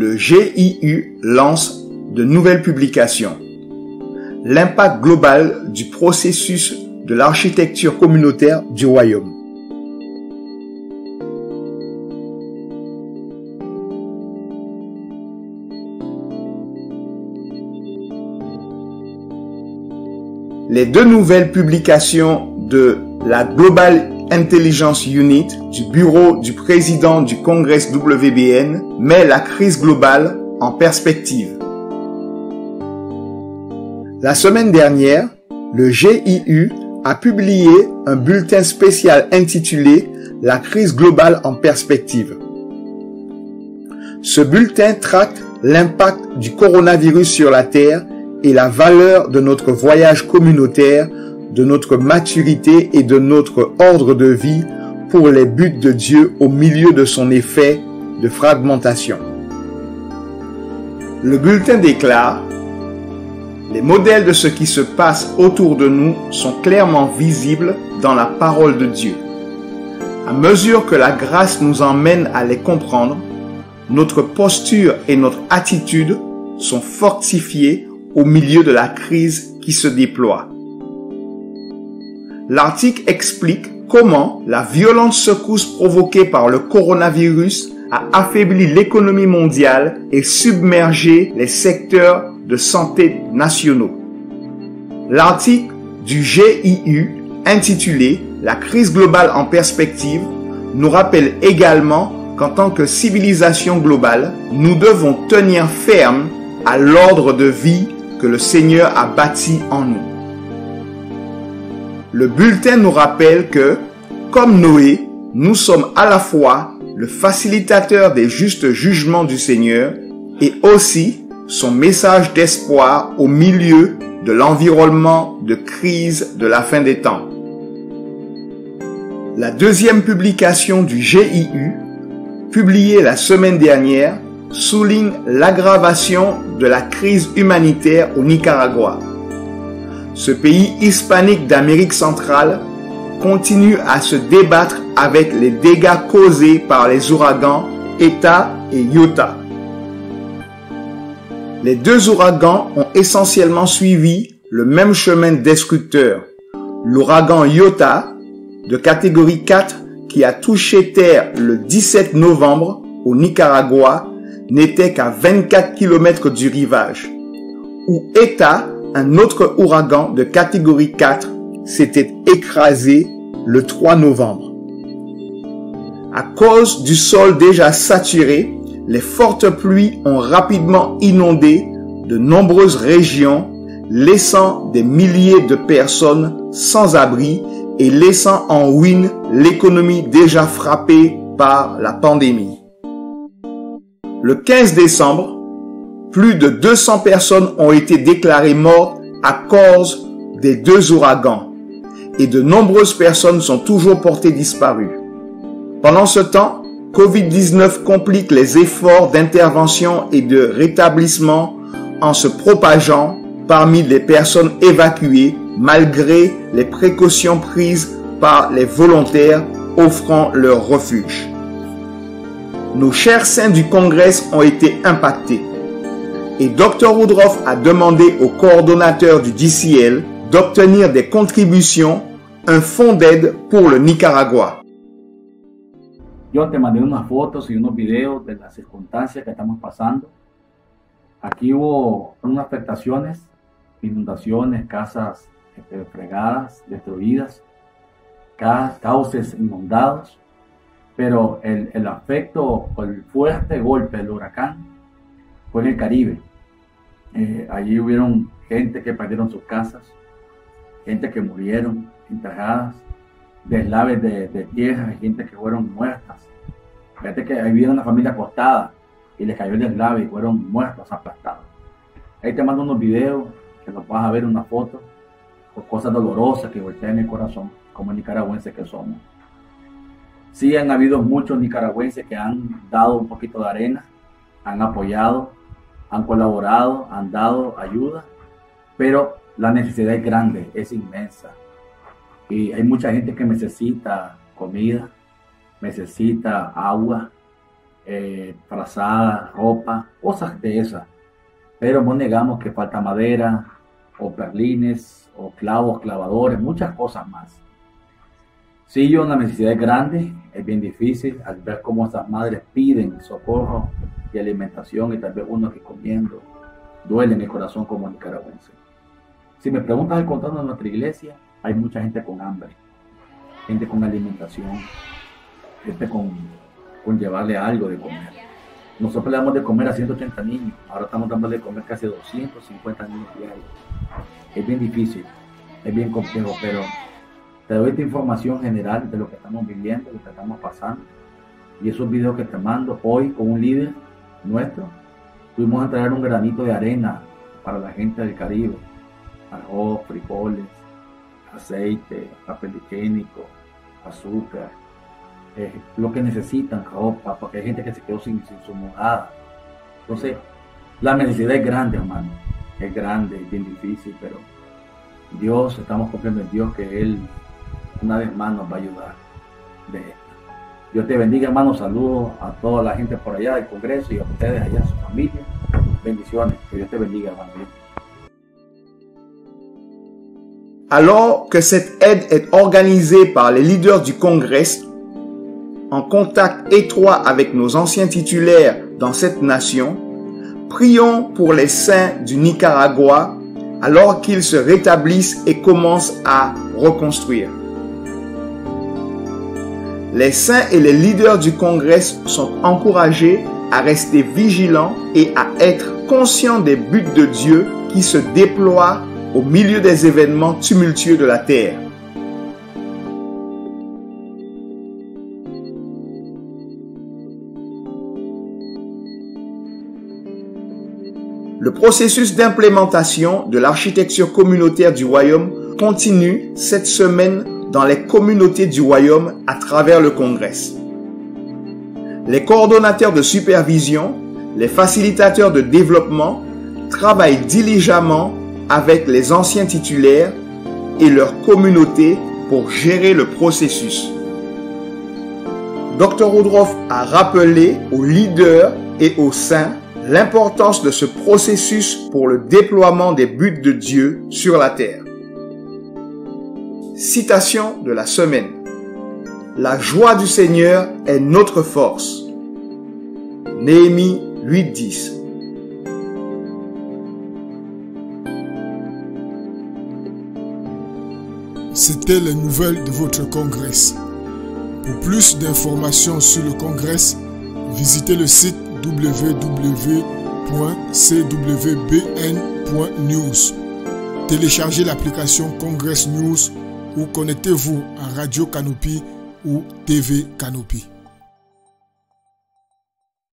le GIU lance de nouvelles publications. L'impact global du processus de l'architecture communautaire du royaume. Les deux nouvelles publications de la Global Intelligence Unit du bureau du président du Congrès WBN met la crise globale en perspective. La semaine dernière, le GIU a publié un bulletin spécial intitulé « La crise globale en perspective ». Ce bulletin traque l'impact du coronavirus sur la Terre et la valeur de notre voyage communautaire, de notre maturité et de notre ordre de vie pour les buts de Dieu au milieu de son effet de fragmentation. Le bulletin déclare: les modèles de ce qui se passe autour de nous sont clairement visibles dans la parole de Dieu. À mesure que la grâce nous emmène à les comprendre, notre posture et notre attitude sont fortifiées au milieu de la crise qui se déploie. L'article explique comment la violente secousse provoquée par le coronavirus a affaibli l'économie mondiale et submergé les secteurs de santé nationaux. L'article du GIU, intitulé « La crise globale en perspective », nous rappelle également qu'en tant que civilisation globale, nous devons tenir ferme à l'ordre de vie que le Seigneur a bâti en nous. Le bulletin nous rappelle que, comme Noé, nous sommes à la fois le facilitateur des justes jugements du Seigneur et aussi son message d'espoir au milieu de l'environnement de crise de la fin des temps. La deuxième publication du GIU, publiée la semaine dernière, souligne l'aggravation de la crise humanitaire au Nicaragua. Ce pays hispanique d'Amérique centrale continue à se débattre avec les dégâts causés par les ouragans Eta et Iota. Les deux ouragans ont essentiellement suivi le même chemin destructeur. L'ouragan Iota, de catégorie 4, qui a touché terre le 17 novembre au Nicaragua, n'était qu'à 24 km du rivage, où Eta, un autre ouragan de catégorie 4, s'était écrasé le 3 novembre. À cause du sol déjà saturé, les fortes pluies ont rapidement inondé de nombreuses régions, laissant des milliers de personnes sans abri et laissant en ruine l'économie déjà frappée par la pandémie. Le 15 décembre, plus de 200 personnes ont été déclarées mortes à cause des deux ouragans et de nombreuses personnes sont toujours portées disparues. Pendant ce temps, Covid-19 complique les efforts d'intervention et de rétablissement en se propageant parmi les personnes évacuées malgré les précautions prises par les volontaires offrant leur refuge. Nos chers saints du Congrès ont été impactés et Dr Woodruff a demandé au coordonnateur du DCL d'obtenir des contributions, un fonds d'aide pour le Nicaragua. Yo te mandé unas fotos y unos videos de las circunstancias que estamos pasando. Aquí hubo unas afectaciones, inundaciones, casas fregadas, destruidas, cauces inundados, pero el afecto o el fuerte golpe del huracán fue en el Caribe. Allí hubieron gente que perdieron sus casas, gente que murieron enterradas, deslaves de tierra, gente que fueron muertas. Fíjate que ahí vieron una familia acostada y les cayó el deslave y fueron muertos, aplastados. Ahí te mando unos videos que los vas a ver, una foto, o cosas dolorosas que voltean el corazón, como nicaragüenses que somos. Sí han habido muchos nicaragüenses que han dado un poquito de arena, han apoyado, han colaborado, han dado ayuda, pero la necesidad es grande, es inmensa. Y hay mucha gente que necesita comida, necesita agua, frazadas, ropa, cosas de esas. Pero no negamos que falta madera, o perlines, o clavos, clavadores, muchas cosas más. Sí, yo una necesidad grande, es bien difícil al ver cómo estas madres piden socorro y alimentación y tal vez uno que comiendo, duele en el corazón como nicaragüense. Si me preguntas el contorno de nuestra iglesia, hay mucha gente con hambre, gente con alimentación, gente con llevarle algo de comer. Nosotros le damos de comer a 180 niños, ahora estamos dándole de comer casi a 250 niños diarios. Es bien difícil, es bien complejo, pero te doy esta información general de lo que estamos viviendo, lo que estamos pasando. Y esos videos que te mando hoy con un líder nuestro, tuvimos a traer un granito de arena para la gente del Caribe. Arroz, frijoles, aceite, papel higiénico, azúcar, lo que necesitan, ropa, porque hay gente que se quedó sin su morada. Entonces, la necesidad es grande, hermano. Es grande, es bien difícil, pero Dios, estamos confiando en Dios que Él una vez más nos va a ayudar de esto. Dios te bendiga, hermano. Saludos a toda la gente por allá del Congreso y a ustedes allá, a su familia. Bendiciones. Que Dios te bendiga, hermano. Alors que cette aide est organisée par les leaders du Congrès, en contact étroit avec nos anciens titulaires dans cette nation, prions pour les saints du Nicaragua alors qu'ils se rétablissent et commencent à reconstruire. Les saints et les leaders du Congrès sont encouragés à rester vigilants et à être conscients des buts de Dieu qui se déploient au milieu des événements tumultueux de la terre. Le processus d'implémentation de l'architecture communautaire du Royaume continue cette semaine dans les communautés du Royaume à travers le Congrès. Les coordonnateurs de supervision, les facilitateurs de développement travaillent diligemment avec les anciens titulaires et leur communauté pour gérer le processus. Dr. Woodruff a rappelé aux leaders et aux saints l'importance de ce processus pour le déploiement des buts de Dieu sur la terre. Citation de la semaine. La joie du Seigneur est notre force. Néhémie 8:10. C'était les nouvelles de votre congrès. Pour plus d'informations sur le congrès, visitez le site www.cwbn.news. Téléchargez l'application Congress News ou connectez-vous à Radio Canopy ou TV Canopy.